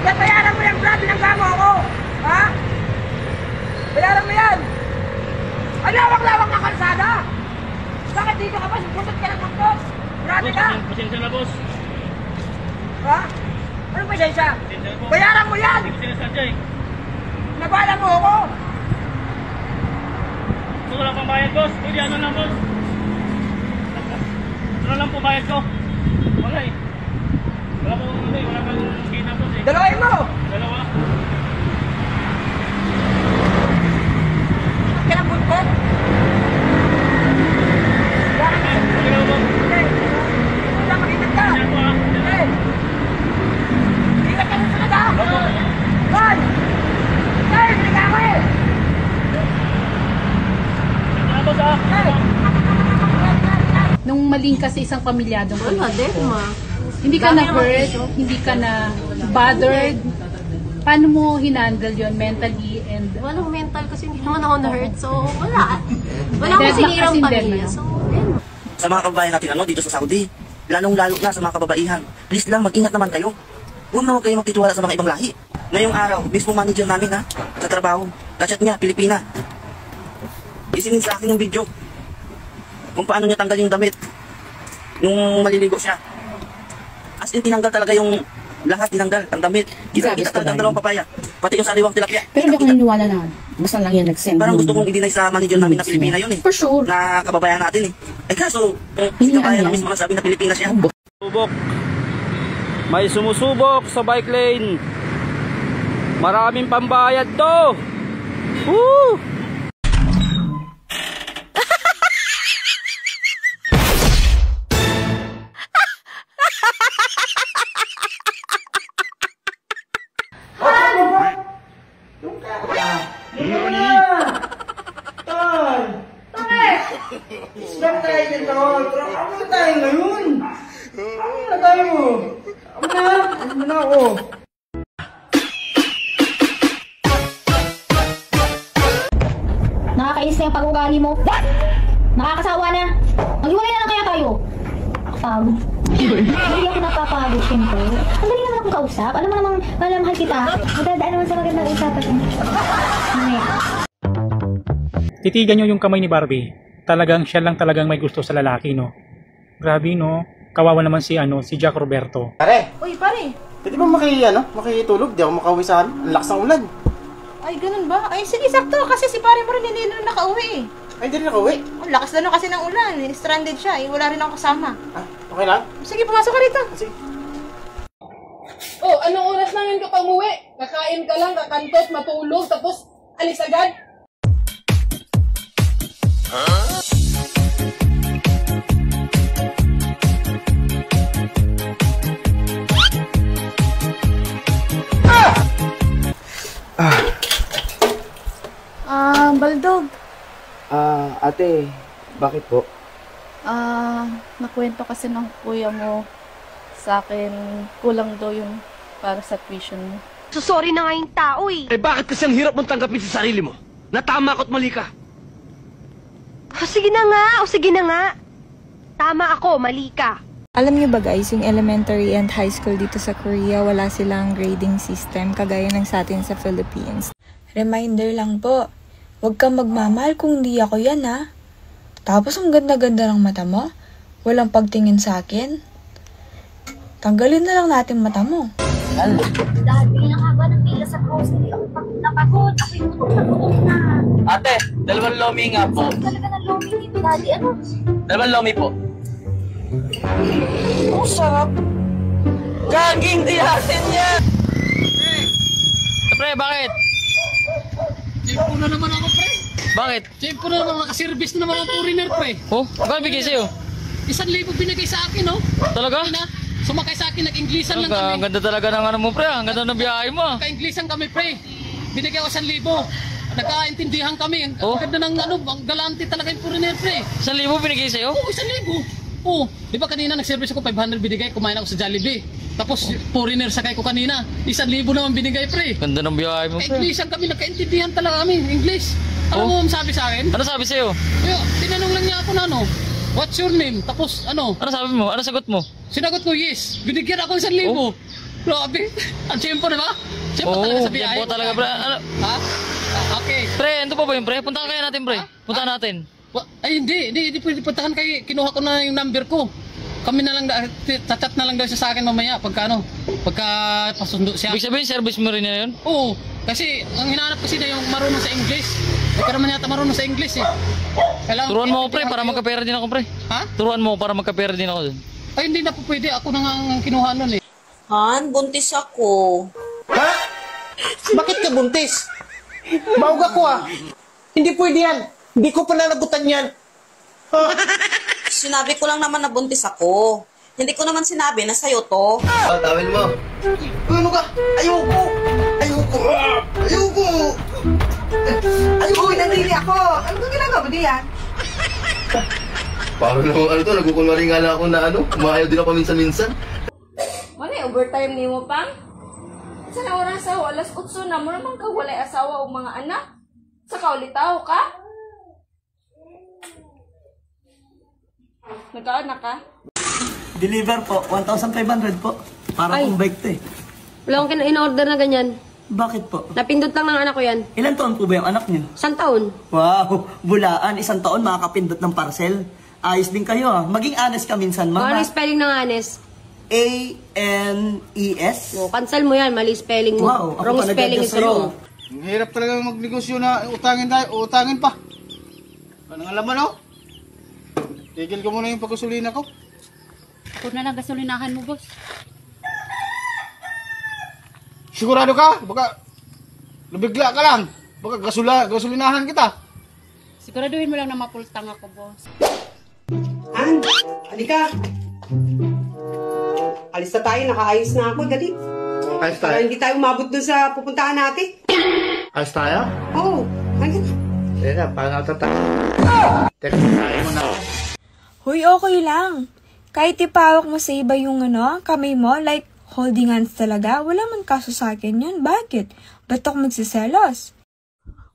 Bayaran mo yan, Brad. Binangga mo ako. Ha? Bayaran mo yan. Ang lawak-lawak na kalsada. Bakit dito ka ba? Buntot ka ng buntot. Grabe ka. Pasensya na, boss. Ha? Anong pasensya? Bayaran mo yan. Hindi ko sinasadya eh. Nabala mo ako. Gusto ko lang pambayad, boss. Pwede ano lang, boss. Ano lang po bayad ko? Wala eh. Wala kang kita, boss eh. Dalawain mo. Dalawa. Bakit ka ng buntot? Ikaw, boss. Hindi. Wala makinig ka. Pasensya po, ah. Hindi. Ingat ka ng sunod, ha? Hoy! Hoy! Binig ako eh! Pasensya na, boss, ah. Hey! Nung maling ka sa isang pamilyadong Wala din, ma. hindi ka na-hurt, hindi ka na bothered, paano mo hinandle yon mentally and Walang mental kasi hindi naman ako na-hurt. So, wala. Wala akong Deadlock sinirang kasi pamilya. deadlock. So, yun. Sa mga kababayan natin dito sa Saudi, lalong-lalo na sa mga kababaihan, please lang mag-ingat naman kayo. Huwag kayo magtitiwala sa mga ibang lahi. Ngayong araw, mismo manager namin sa trabaho, kachat niya, Pilipina. Isinin sa akin yung video kung paano niya tanggal yung damit nung maliligo siya. As in, tinanggal talaga yung lahat, tinanggal ang damit. Kita talaga ang dalawang papaya, pati yung sariwang tilapia. Pero hindi ako naniniwala na basta lang yan nag-send. Parang gusto kong i-deny sa manager namin na Pilipina yun eh. For sure. Na kababayan natin eh. Eh kaso, si kabayan na mismo nasabi na Pilipina siya. Subok. May sumusubok sa bike lane. Maraming pambayad to. Woo! Islam tayo dito. Ano na tayo ngayon? Ano na tayo? Ano na ako? Nakakainis na yung pag-ugali mo. What? Nakakasawa na. Maghiwalay na lang kaya tayo. Pagod. Hindi ako napapagod, siyempre. Ang galing naman akong kausap. Alam mo namang malamahal kita. Madadaan naman sa magandang usapan. Titigan nyo yung kamay ni Barbie. Talagang siya lang talagang may gusto sa lalaki, no? Grabe, no? Kawawa naman si Jack Roberto. Pare! Uy, pare. Pwede ba makitulog? Di ako makauwi saan. Ang lakas ng ulan. Ay, ganun ba? Ay, sige, sakto. Kasi si pare mo rin hindi na nakauwi eh. Ay, hindi rin nakauwi. Ang lakas na kasi ng ulan. Stranded siya eh. Wala rin ako kasama. Ah, okay lang? Sige, pumasok ka rito. Sige. oh, anong oras na yun ka pa umuwi? Kakain ka lang, kakantot, matulog, tapos alis agad? Baldog. Ate, bakit po? Nakwento kasi ng kuya mo sa akin, kulang daw yung para sa tuition mo. So, sorry na nga yung tao eh. Eh bakit kasi ang hirap mong tanggapin sa sarili mo? Natama ako't mali ka. O sige na nga, o sige na nga. Tama ako, mali ka. Alam niyo ba guys, yung elementary and high school dito sa Korea, wala silang grading system kagaya ng sa atin sa Philippines. Reminder lang po, huwag kang magmamahal kung hindi ako yan ha. Tapos ang ganda-ganda ng mata mo, walang pagtingin sa akin. Tanggalin na lang natin mata mo. Dahil pinakaba ng pila sa grocery, ako napagod, ako yung tutok na. Ate, dalawang lomi nga po. Talaga ng lomi dito, daddy. Ano? Dalawang lomi po. Oh, sarap. Gaging dihatin niya! Pre, bakit? Tempo na naman ako, pre. Bakit? Tempo na naman, nakaservice na naman ang foreigner, pre. Oh, bakit bigay sa'yo? 1,000 binigay sa akin, no? Talaga? Sumakay sa akin, nag-Inglesan lang Ang kami. ganda talaga ng ano mo, pre. Ang ganda ng biyahe mo. Nagka-Inglesan kami, pre. Binigay ako 1,000. Nagkaintindihan kami. Ang ganda ng ang galante talaga yung foreigner, pre. 1,000 binigay sa'yo? Oo, 1,000. Oo, di ba kanina nag-service ako 500 binigay, kumain ako sa Jollibee. Tapos foreigner sakay ko kanina, 1,000 naman binigay, pre. Ganda ng biyahe mo, pre. Inglesan kami, nagkaintindihan talaga kami, English. Alam mo ang sabi sa akin? Ano sabi sa'yo? Tinanong lang niya ako na what's your name? Tapos ano? Ano sabi mo? Ano sagot mo? Sinagot ko yes. Binigyan ako 1,000. Grabe. Ang simple, di ba? Simple talaga sa biyahe. Simple talaga, pre. Ano? Ha? Okay. Pre, ito pa ba yun, pre? Puntahan kaya natin, pre. Puntahan natin. Ay, hindi pwede puntahan kay kinuha ko na yung number ko. Kami na lang, chat na lang daw siya sa akin mamaya pagka pasundo siya. Ibig sabihin, service mo rin na yun? Oo, kasi ang hinahanap kasi na yung marunong sa English. Hindi ka naman yata marunong sa English eh. Turuan mo ako, pre, para magkapera din ako, pre. Ha? Turuan mo para magkapera din ako dun. Ay, hindi na po pwede. Ako na nga ang kinuha nun eh. Han, buntis ako. Ha? Bakit ka buntis? Mauga ko ah. Hindi pwede yan. Hindi ko pananagutan yan. Ha? Sinabi ko lang naman na buntis ako. Hindi ko naman sinabi na sa'yo to. Tawil mo. Ano ka? Ayoko. Ayoko. Ayoko. Ayoko. Nandili ako. Ano ka ginagawa mo diyan? Parang naman nagkukunwari nga lang ako na kumahayaw din ako minsan-minsan. Manay, overtime ni mo pang? Sa na oras sa alas 8 na mo naman ka walay asawa o mga anak? Sa kaulitaw ka? Nagkaanak ka? Deliver po, 1,500 po. Para pong bike to eh. Wala akong in-order na ganyan. Bakit po? Napindot lang ng anak ko yan. Ilan taon po ba yung anak niyo? 1 taon. Wow, bulaan. 1 taon makakapindot ng parcel. Ayos din kayo ah. Maging honest ka minsan, Kung mama. ano yung spelling ng honest? A-N-E-S? No, cancel mo yan. Mali spelling mo. Wow, ako Wrong pa spelling is nag-adjust sa'yo, wrong. Ang hirap talaga magnegosyo na utangin tayo, utangin pa. Anong alaman oh? Tigil ko muna yung pagkasulina ko. Kung na lang gasolinahan mo, boss. Sigurado ka? Baka nabigla ka lang. Baka gasolinahan kita. Siguraduhin mo lang na mapultang ako, boss. Han, halika. Alis na tayo, nakaayos na ako, dali. Ayos Para hindi tayo umabot dun sa pupuntahan natin. Ayos tayo? Oo, halika. Teka, paano tayo? Teka, tayo mo na. Huy, okay lang. Kahit ipawak mo sa iba yung kamay mo, like holding hands talaga, wala man kaso sa akin yun. Bakit? Ba't ako magsiselos?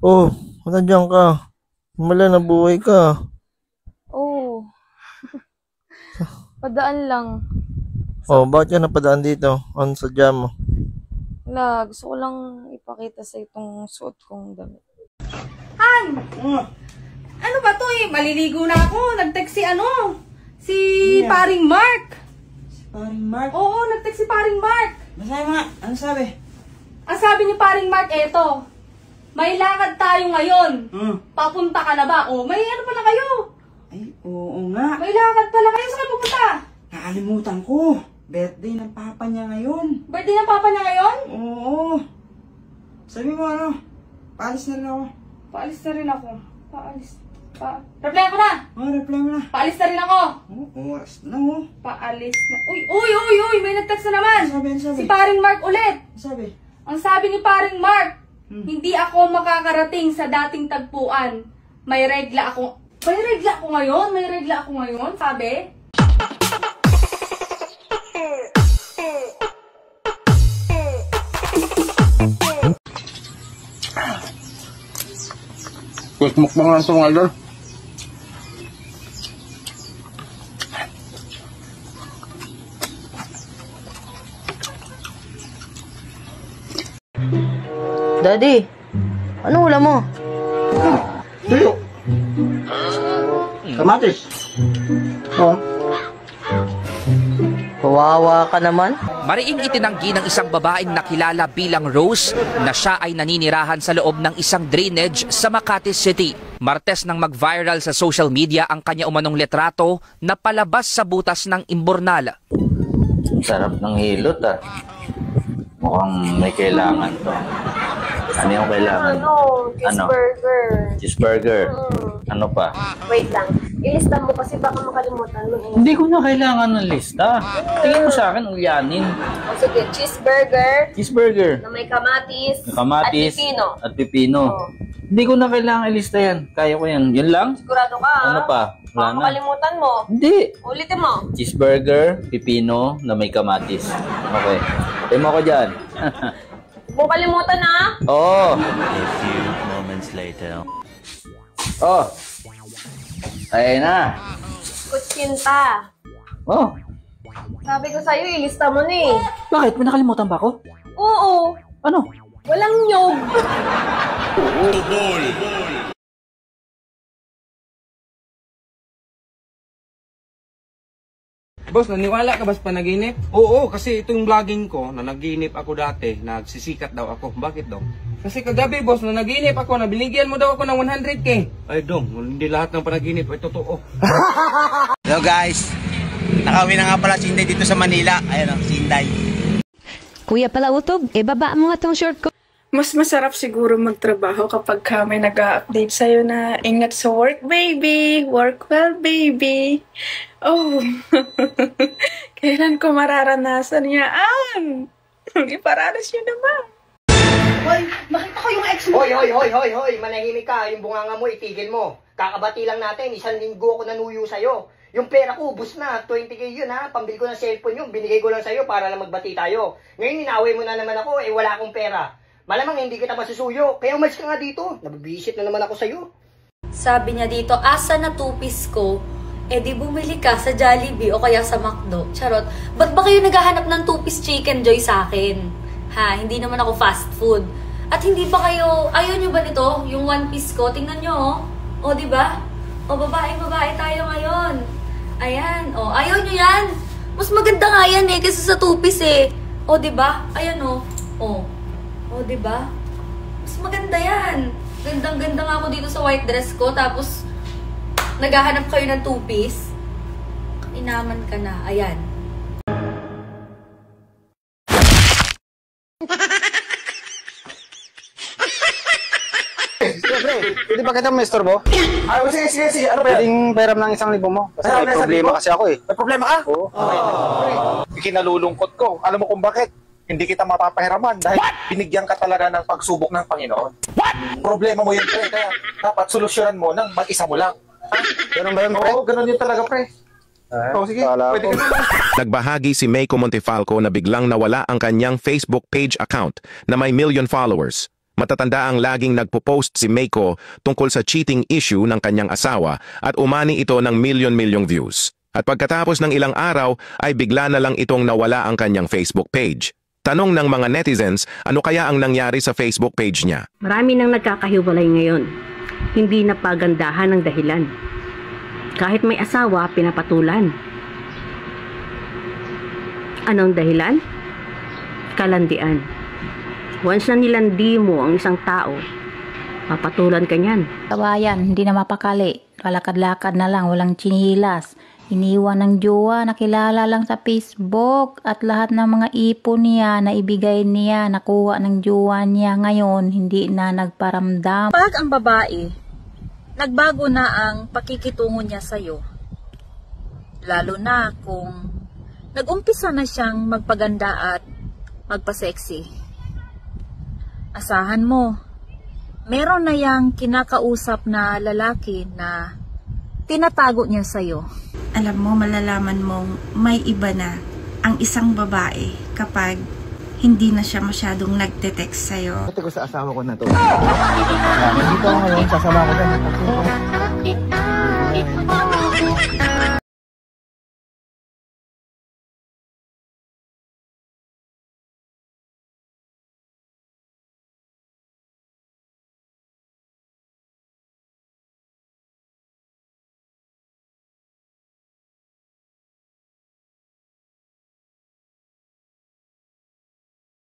Oh, nandiyan ka. Mala na buhay ka. Oo. Padaan lang. Oh, bakit ka napadaan dito? Ano sadya mo? Wala, gusto ko lang ipakita sa itong suot kong damit. Han! Ano ba to eh? Maliligo na ako. Nag-text si paring Mark. Paring Mark? Oo, nag-text si paring Mark. Masaya nga. Ano sabi? Ang sabi ni paring Mark, eto. May lakad tayo ngayon. Papunta ka na ba? O, may ano pala kayo? Ay, oo nga. May lakad pala kayo. Saan pupunta? Nakalimutan ko. Birthday ng papa niya ngayon. Birthday ng papa niya ngayon? Oo. Sabi mo paalis na rin ako. Paalis na rin ako. Reply ko na. Reply mo na. Paalis na rin ako. Oras na oh. Paalis na. Uy, may nag-text na naman. Sabi. Si paring Mark ulit. Sabi? Ang sabi ni paring Mark, hindi ako makakarating sa dating tagpuan. May regla ako ngayon, sabi. Quick mukbang lang ito mga idol. Daddy, anong ulam mo? Tuyo. Kamatis. Oh. Kawawa ka naman. Mariing itinanggi ng isang babaeng nakilala bilang Rose na siya ay naninirahan sa loob ng isang drainage sa Makati City. Martes nang mag-viral sa social media ang kanya umanong litrato na palabas sa butas ng imbornal. Sarap ng hilot ah. Mukhang may kailangan to. Ano yung kailangan? Cheeseburger. Cheeseburger. Ano pa? Wait lang. Ilista mo kasi baka makalimutan mo. Hindi ko na kailangan ng lista. Tingin mo sa akin, ulyanin. O sige, cheeseburger. Cheeseburger. Na may kamatis. Kamatis. At pipino. At pipino. Hindi ko na kailangan ilista yan. Kaya ko yan. Yun lang? Sigurado ka. Ano pa? Baka makalimutan mo. Hindi. Ulitin mo. Cheeseburger, pipino, na may kamatis. Okay. Tayo mo ko dyan. Huwag mong kalimutan ha. Oo. A few moments later. Ayun na. Kutsinta. Oh. Sabi ko sa'yo, ilista mo na eh. Bakit? May nakalimutan ba ako? Oo. Ano? Walang nyog. Boss, naniwala ka ba sa panaginip? Oo, kasi ito yung vlogging ko, na naginip ako dati, nagsisikat daw ako. Bakit daw? Kasi kagabi, boss, na naginip ako, na binigyan mo daw ako ng 100k. Ay, dong, hindi lahat ng panaginip ay totoo. Hello guys, nakauwi na nga pala si Inday dito sa Manila. Ayan o, si Inday. Kuya pala Utob, baba mo nga tong short ko. Mas masarap siguro magtrabaho kapag may nag-a-update sa'yo na ingat sa work, baby. Work well, baby. Oh, kailan ko mararanasan yan? Iparanas nyo naman. Hoy, nakita ko yung ex mo. Hoy, manahimik ka. Yung bunganga mo, itigil mo. Kakabati lang natin, 1 linggo ako nanuyo sa'yo. Yung pera ko, ubus na. 20k yun ha. Pambili ko ng cellphone yun. Binigay ko lang sa'yo para lang magbati tayo. Ngayon, inaway mo na naman ako. Wala akong pera. Malamang hindi kita masusuyo. Kaya umalis ka nga dito. Nabibisit na naman ako sa'yo. Sabi niya dito, asa na 2-piece ko? Eh di bumili ka sa Jollibee o kaya sa McDo. Charot. Ba't ba kayo naghahanap ng 2-piece Chicken Joy sa akin? Ha, hindi naman ako fast food. At hindi pa kayo, ayaw nyo ba nito? Yung 1-piece ko? Tingnan nyo, oh. O, diba? O, babae tayo ngayon. Ayan, o. Ayaw nyo yan? Mas maganda nga yan eh, kasi sa 2-piece eh. O, diba? Ayan, o. O. O, diba? Mas maganda yan. Gandang-ganda nga ako dito sa white dress ko, tapos naghahanap kayo ng 2-piece. Inaman ka na. Ayan. Pwede ba kita may istorbo? Ay, sige. Ano ba yan? Pwedeng pairam ng 1,000 mo. Kasi may problema kasi ako eh. May problema ka? Oo. Ikinalulungkot ko. Alam mo kung bakit? Hindi kita mapapahiraman dahil binigyan ka talaga ng pagsubok ng Panginoon. Problema mo yun, pre. Kaya dapat solusyonan mo ng mag-isa mo lang. Ganun ba yun, pre? Oo, ganun yun talaga, pre. Sige, pwede ka naman. Nagbahagi si Meiko Montefalco na biglang nawala ang kanyang Facebook page account na may 1 million followers. Matatanda ang laging nagpo-post si Meiko tungkol sa cheating issue ng kanyang asawa at umani ito ng milyon-milyong views. At pagkatapos ng ilang araw ay bigla na lang itong nawala ang kanyang Facebook page. Tanong ng mga netizens, ano kaya ang nangyari sa Facebook page niya? Marami nang nagkakahiwalay ngayon. Hindi na pagandahan ng dahilan. Kahit may asawa, pinapatulan. Anong dahilan? Kalandian. Once na nilandi mo ang isang tao, mapatulan ka niyan. Kabayan, hindi na mapakali. Kalakad-lakad na lang, walang chinilas. Iniwan ng jowa, nakilala lang sa Facebook. At lahat ng mga ipon niya na ibigay niya, nakuha ng jowa niya ngayon, hindi na nagparamdam. Pag ang babae, nagbago na ang pakikitungo niya sa'yo, lalo na kung nag-umpisa na siyang magpaganda at magpa-sexy, asahan mo, meron na yang kinakausap na lalaki na tinatago niya sa'yo. Alam mo, malalaman mong may iba na ang isang babae kapag hindi na siya masyadong nagte-text sa'yo. Ito ko sa asawa ko na to. Dito ako ngayon, sasama ko na.